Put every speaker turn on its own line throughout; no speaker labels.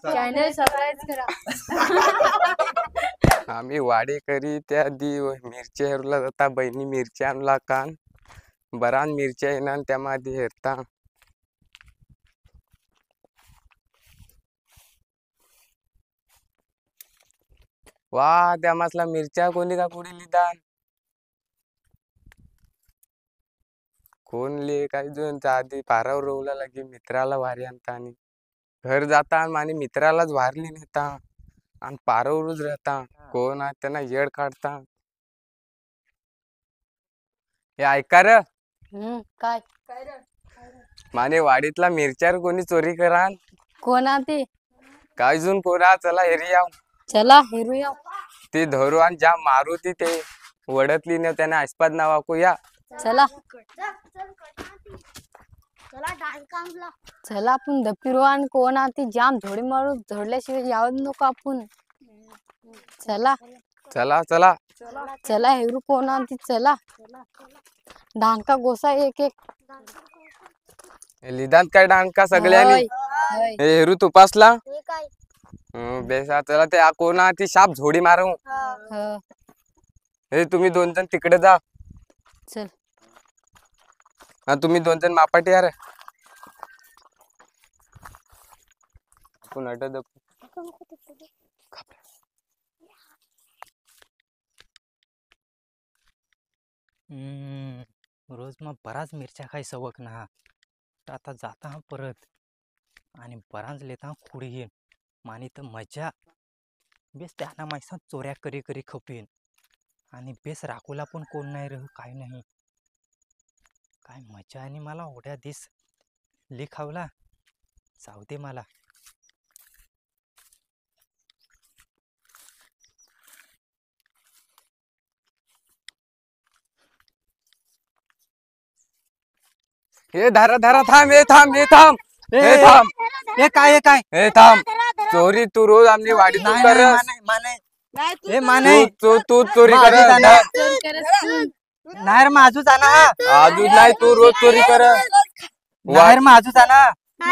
Channel subscribe करा.
आम्ही वाडेकरी त्या दी मिरच्या हेरला जाता बहिणी मिरच्या आणला कान बरान मिरच्या येणार त्यामध्ये हेरता वा त्या मासला मिरच्या कोणी का कुडी लिदान कोण ले काही जण आधी पारावर रोवला लागे मित्राला वारी आणता आणि घर जाता आणि मित्रालाच वारली नेता आणि पारावरच राहता कोण आहे त्यांना येड काढता हे ऐका र
काय
माने वाडीतला मिरच्यार कोणी चोरी करा
कोणा ते
काय जून कोणा चला एरिया
चला हेरूया.
ती धरू आणि ज्या मारुती ते वडतली न त्याने आस्पाद नावाको या
चला चला आपण दपिरो आणि कोणा ती जाम झोडी मारू झोडल्याशिवाय यावं नको आपण. चला
चला चला
चला हेरू कोणा ती चला डांका गोसा एक एक
लिदात काय डांका सगळ्यांनी
होय, होय.
हे हेरू तुपासला बेसा चला ते कोणा ती शाप झोडी मारू
हो.
हे तुम्ही दोन जण तिकडे जा
चल
हा तुम्ही दोन जण मापाटी यार आपण अटक
रोज मग बराच मिरच्या खाय सवक ना तर आता जाता हा परत आणि बराच लेता खुडी येईन मानी तर मजा बेस त्यांना माहिसा चोऱ्या करी करी खपेन आणि बेस राखूला पण कोण नाही राहू काय नाही काय मजा आणि मला ओढ्या दिस लिखावला जाऊ दे मला
हे धारा धारा थांब हे थांब हे थांब हे थांब
हे काय काय
हे थांब चोरी तू रोज आमची वाडी तू करस
हे माने
तू चोरी कर
नाहीर माझू जाना
अजून नाही तू रोज चोरी कर
नाहीर माझू जाना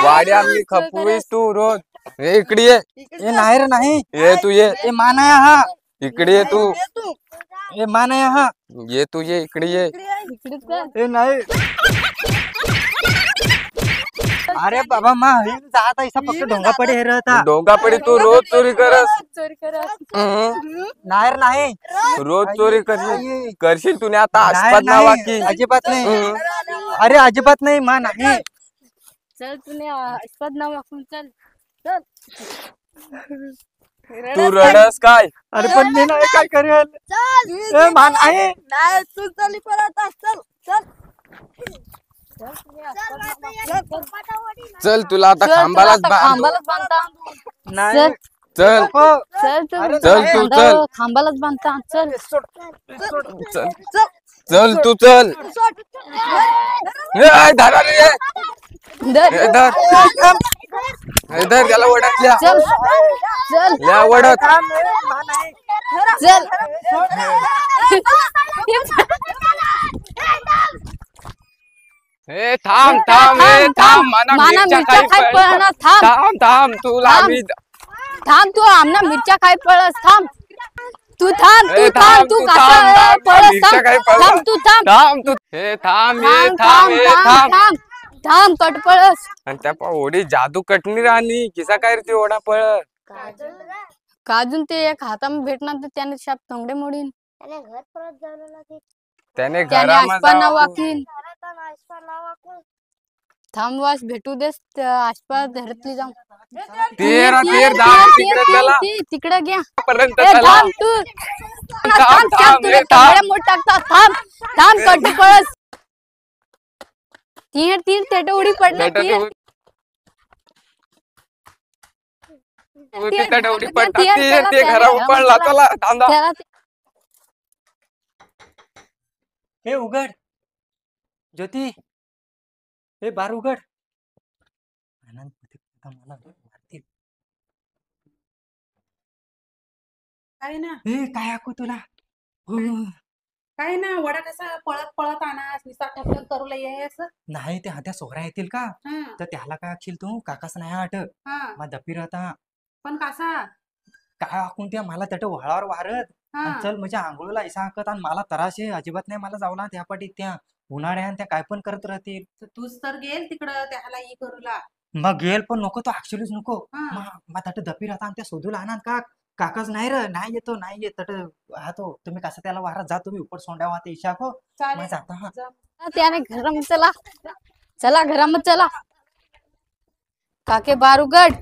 वाडी आमची खपवीस तू रोज हे इकडे ये
हे नाहीर नाही
ये तू ये
हे मानाय हा
इकडे ये तू
हे मानाय हा
ये तू ये इकडे ये
हे नाही अरे बाबा मा जाता ऐसा फक्त ढोंगा पडे हे रहता
डोंगा पडी तू रोज चोरी करस
चोरी करा.
नाहीर नाही
रोज चोरी करशील करशील तुने आता
नाहीर
आस्पाद नावा की
नाही अजिबात नाही अरे अजिबात नाही मा नाही
चल तुने आस्पाद नाव आपण चल चल
तू रडस काय
अरे पण मी नाही काय करेल ए मा नाही
नाही तू चली परत चल चल
चल तुला आता खांबालाच
खांबालाच बांधता.
नाही
चल
चल
अरे
चल तू चल
खांबालाच बांधता. चल
चल चल तू चल ए धरा रे ए धर ए धर त्याला ओढतल्या
चल चल
या ओढत
चल
ए थांब थांब ए थांब
माना
मिरच्या
मिरच्या खाय
खाई
पळणार. थांब
थांब थांब तुला
थांब.
आम्ही
थांब तू आमना मिरच्या खाय पळस. थांब तू थांब
ए,
तू थांब तू
थांब,
कसा
थांब,
पळस.
मिरच्या खाई
थांब
पळस.
थांब तू थांब
थांब तू हे थांब ए
थांब
थांब
थांब
ए
थांब
थांब
थांब थांब कट पळस.
आणि त्या ओढी जादू कटणी राहणी किसा काय रे ती ओढा पळ
काजून ते एक हातामध्ये भेटणार तर त्याने शाप तंगडे मोडीन.
घर परत जायला लागेल.
त्याने
त्याने आसपा नाव
घरामध्ये
वाकीन. थांब वास भेटू देस आसपा धरतली जाऊ.
तेरा तेर दाम तिकडे चला
तिकडे घ्या.
पर्यंत
ए,
चला
थांब तू थांब
थांब,
थांब तुला
ए, थांब.
तंगड्या मोड टाकता. थांब थांब कट पळस. तीन तीन तेट उडी पडले.
तिथं डवडी
ते-
पडतात
ते-
ते
त्याला-
ते घरा
त्याला-
उपळला चला थांबा
त्याला
हे उघड ज्योती हे बार उघड आनंद मला मारतील.
काय ना
हे काय ऐकू तुला हो.
काय ना वडा कसा पळत पळत आणा निसा ठक्कर करू लय असं.
नाही ते हात्या सोहरा येतील का
हा
तर त्याला काय अक्षील तू काकाच नाही आठ
हा
मग दपी राहता
पण कसा
काय हाकून त्या मला त्याच्या वळावर वारत
हा
आणि चल म्हणजे आंघोळीला ऐसा हाकत आणि मला तराशे अजिबात नाही मला जाऊला त्या पाठीत त्या उन्हाळ्यात त्या काय पण करत राहतील.
तर तूच तर गेल तिकडं त्याला ही करूला.
मग गेल पण नको तो ऍक्च्युलीच नको.
हा
मग त्यात दपी राहता आणि त्या शोधूला आणा का काकाच नाही र नाही येतो नाही येत तट हा तो तुम्ही कसं त्याला वारा जा तुम्ही उपर सोंड्या वाहते इशा हो मग
चालेल
जाता हा
जा.
त्याने घरामध्ये चला चला घरामध्ये चला. काके बार उघड.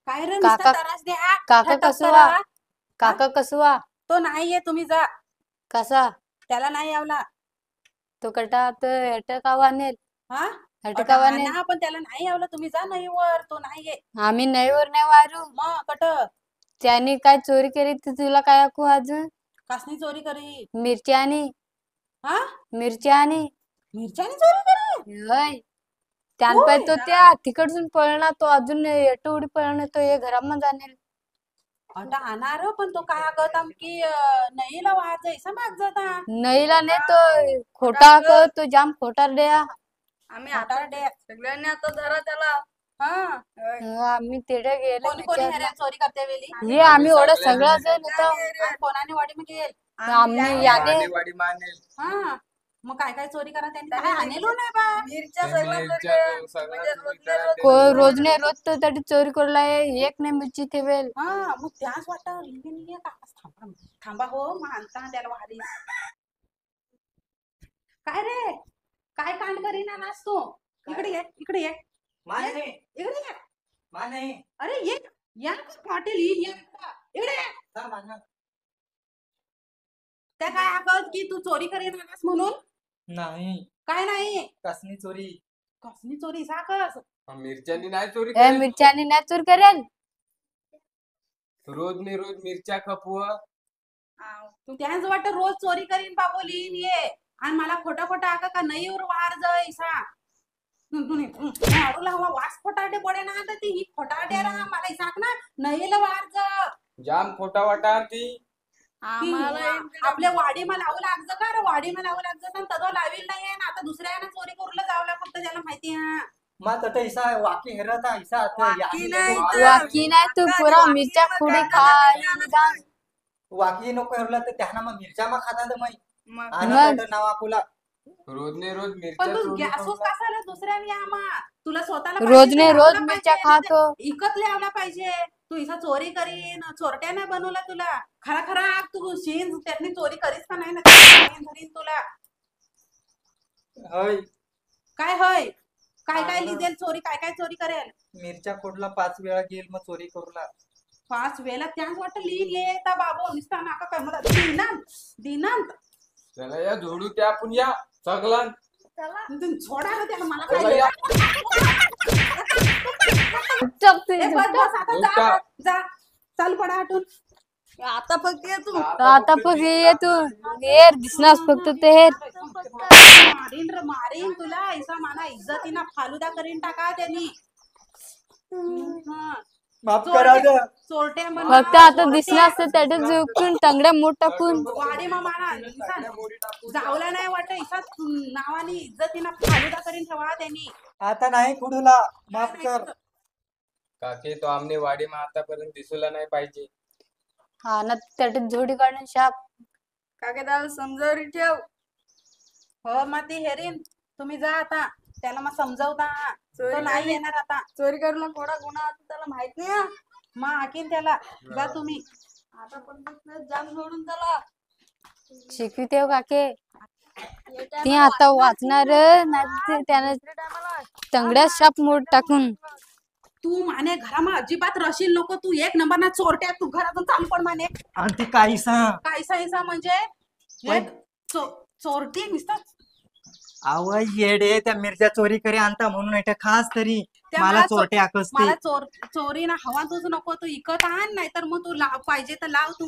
काय रे
काका-
नुसता त्रास द्या
काका
ठटक
कसवा
करा.
काका कसवा
तो नाही ये तुम्ही जा
कसा
त्याला नाही यावला.
तो कटा तो हटकावा नेल
हा
हटकावा नेल.
ना पण त्याला नाही यावलं तुम्ही जा नाही वर तो नाही ये
आम्ही नाही वर नाही वारू.
मग कट
त्याने काय चोरी केली तर तुला काय ऐकू अजून.
कसनी चोरी करी
मिरच्यानी
हा
मिरच्यानी
मिरच्यानी चोरी करी
होय त्यानपाय तो त्या तिकडसून पळणार तो अजून एटो उडी पळणार तो हे घरामध्ये जाणार.
आता आणणार पण तो काय करता की नाही ला वाज ऐसा माग जाता
नईला नाही तो खोटा कर तो जाम खोटा द्या.
आम्ही आता सगळ्यांनी आता धरा त्याला हा
आम्ही तेढे गेले
कोणी कोणी
विचारलं.
हेऱ्या चोरी करते वेळी
हे आम्ही एवढं
सगळ्यांनी
सगळं जण होतं.
आणि कोणाने वाडी मग गेल
आम्ही याने
मानेवाडी मानेल
हा मग काय काय चोरी करा त्यांनी काय आणलो नाही बा
मिरच्या सगळं चोरी करा
रोज नाही रोज तो तरी चोरी करला एक नाही मिरची ठेवेल.
हा मग त्याच वाटत लिंगे थांबा थांबा हो मग आणता त्याला वारी काय रे काय कांड करीना नास तू इकडे ये इकडे ये
माने
इकडे ये
माने
अरे ये या पाटील ये इकडे ये.
जा माना.
त्या काय आकल की तू चोरी करीन नास म्हणून
नाही
काय नाही
कसली चोरी
कसली चोरी साकस
मिरच्यानी नाही चोरी
ए
करेल.
मिरच्यानी नाही चोरी करेल.
रोज नि रोज मिरच्या खपव
तू त्याच वाटत रोज चोरी करीन बाबोलीन ये आणि मला खोटा खोटा आका का नाही वर वार जाय सा मारूला हवा वास खोटाटे पडे ना तर ती ही खोटाटे राहा मला सांग ना नाही वार जा
जाम खोटा वाटा ती
आपल्या वाडी मला लावू लागतं का रे वाडी मला लावू लागतं तर तदो लावेल नाही ना आता दुसऱ्यानं चोरी करूला जावला फक्त त्याला माहिती हा
मग तट ऐसा वाकी हेरता ऐसा
वाकी नाही.
वाकी नाही तू पुरा मिरच्या खुडी खा.
वाकी नको हेरला तर त्यांना मग मिरच्या मग खाता तर मग
मग
आणि
मग-
तट नाव आपुला
रोज ने रोज
पण
मिरच्या
तू
चोरी
गॅसच
करता.
कसाला दुसऱ्याने आमा तुला स्वतःला
रोज
पाहिजे
नाही
तर
रोज
लावला
मिरच्या
पाहिजे,
खातो.
इकत लावला पाहिजे तू इसा चोरी करीन चोरट्या नाही बनवला तुला खरा खरा आग तू शीन त्यातनी चोरी करीस का नाही ना धरीन तुला
होय
काय होय काय काय
हा.
लिहिजेल चोरी काय काय चोरी करेल
मिरच्या खोडला 5 वेळा गेल मग चोरी करूला
5 वेळा त्याच वाटत लिहिन येता बाबू निसता नाका काय म्हणत दिनांत दिनांत
चला या जोडू त्या आपण या सगळं
तुम्ही सोडा ना त्याला मला
चला
काय
या.
चप तू
ए, बस बस आता जा
झोपा.
जा चाल पडा आटून आता फक्त ये तू
आता बघ ये तू हेर दिसणार फक्त ते हेर.
मारीन रे मारीन तुला ऐसा माना इज्जतीना फालुदा करीन टाका त्यांनी हा.
माफ करा ग.
चोरट्या म्हणून
फक्त आता दिसणार असतं त्याच्या झुकून टंगड्या मूठ टाकून.
वाडी माना जावला नाही वाटत इसा नावानी इज्जतीना फालुदा करीन ठेवा त्यांनी
आता नाही कुडूला माफ कर
काकी तो आमने वाडी मा आतापर्यंत दिसूला नाही पाहिजे.
हा ना त्याच्यात जोडी काढून शाप.
काकेदार समजावरी ठेव हो मग ती हेरीन तुम्ही जा आता त्याला मग समजावता तो नाही येणार आता चोरी करून थोडा गुन्हा आता त्याला माहित नाही मग हाकीन त्याला जा तुम्ही आता पण जाम सोडून त्याला
शिकविते काके ती आता वाचणार नाही त्यानं टंगड्या शाप मूठ टाकून.
तू माने घरामा अजिबात रशील नको तू एक नंबर ना चोरट्या तू घरातून चालू पण माने
आणि ती काहीसा
कायसा ऐसा म्हणजे हे चोरटी नुसतं
आवाज येडे त्या मिरच्या चोरी करे आणता म्हणून नाही तर खास तरी
त्या
मला
मला
चोरटे आकसते
मला चोरी ना हवा तुझ नको तू इकत आण नाही तर मग तू लाव पाहिजे तर लाव तू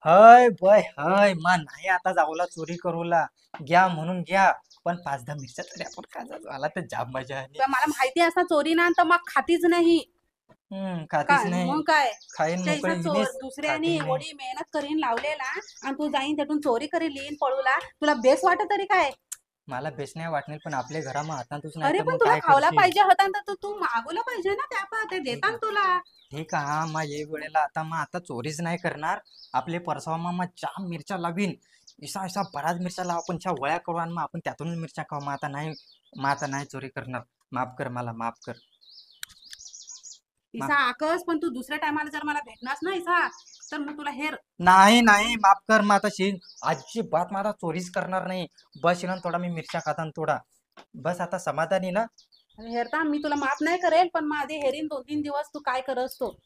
हय बय हय मा नाही आता जाऊला चोरी करूला घ्या म्हणून घ्या पण 5-10 मिरच्या तरी आपण खाजा झाला तर जाम मजा आली.
तर मला माहिती असता चोरी ना तर मग खातीच नाही
खातीच
काय
नाही
मग काय
खाईन
त्या
मोकळे
इथं
जिनीस
दुसऱ्याने
खातीन नाही.
एवढी मेहनत करीन लावलेला आणि तू जाईन त्यातून चोरी करी लिहिन पळूला तुला बेस वाटत तरी काय
मला बेस्ट नाही वाटणार पण आपल्या घरामा हातातच नाही
अरे
तर
पण
मग
तुला
काय
खावला
करशील?
पाहिजे होता ना तर तू मागवला पाहिजे ना त्या पा ते देतात तुला.
ठीक आहे हा मग ये वेळेला आता चोरीच नाही करणार. आपले परसावा मग जाम मिरच्या लावीन. असा बराच मिरच्या लाव आपण त्या वळ्या करू आणि मग आपण त्यातूनच मिरच्या खाऊ. मग आता नाही चोरी करणार. माफ कर मला माफ कर.
इसा आकस पण तू दुसऱ्या टायमाला जर मला भेटणारच ना इसा तर मग तुला हेर.
नाही नाही माफ कर मग आता शी अजिबात माझा चोरीच करणार नाही. बस ना थोडा मी मिरच्या खाताना थोडा बस आता समाधानी ना.
हेरता मी तुला माफ नाही करेल पण मग आधी हेरीन 2-3 दिवस तू काय करस तो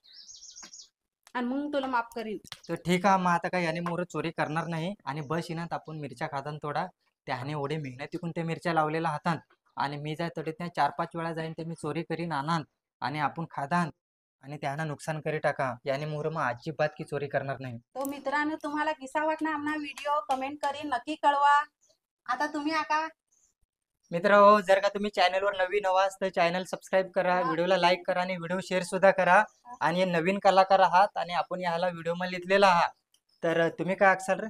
आणि मग तुला माफ करीन.
तर ठीक आहे मग आता काय याने मोर चोरी करणार नाही आणि बस येणार आपण मिरच्या खाताना थोडा त्याने एवढे मेहनतीकून त्या मिरच्या लावलेल्या हातात आणि मी जाय तरी त्या 4-5 वेळा जाईन ते मी चोरी करीन आणान आणि आपण खादान आणि त्यांना नुकसान करी टाका. याने मोर मग अजिबात की चोरी करणार नाही.
तो मित्रांनो तुम्हाला किसा वाटणार आमना व्हिडिओ कमेंट करीन नक्की कळवा. आता तुम्ही आका
मित्र जर का तुम्ही चॅनलवर नवीन आहात तर चॅनल सबस्क्राईब करा, व्हिडिओला लाईक करा आणि व्हिडिओ शेअर सुद्धा करा. आणि हे नवीन कलाकार आहात आणि आपण याला व्हिडिओ मध्ये लिहिलेला आहात तर तुम्ही काय अक्षल रे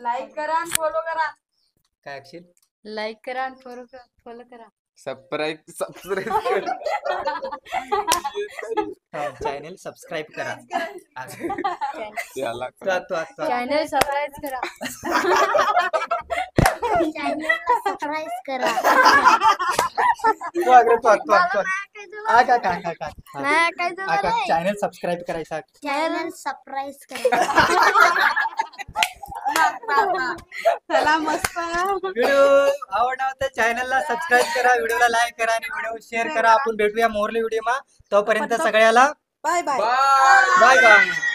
लाईक करा आणि फॉलो करा.
काय अक्षल
लाईक करा आणि फॉलो करा.
सबस्क्राईब
चॅनल सबस्क्राईब करा.
याला
चॅनल सबस्क्राईब करा.
चॅनलला सबस्क्राईब करा. नाही काय
चॅनल सबस्क्राईब करायचा.
चॅनल सबस्क्राईब करा.
चला मस्त.
व्हिडिओ आवडला तर चॅनलला सबस्क्राईब करा, व्हिडिओला लाईक करा आणि व्हिडिओ शेअर करा. आपण भेटूया मोरले व्हिडिओ मा. तोपर्यंत सगळ्याला
बाय बाय.
Bye bye.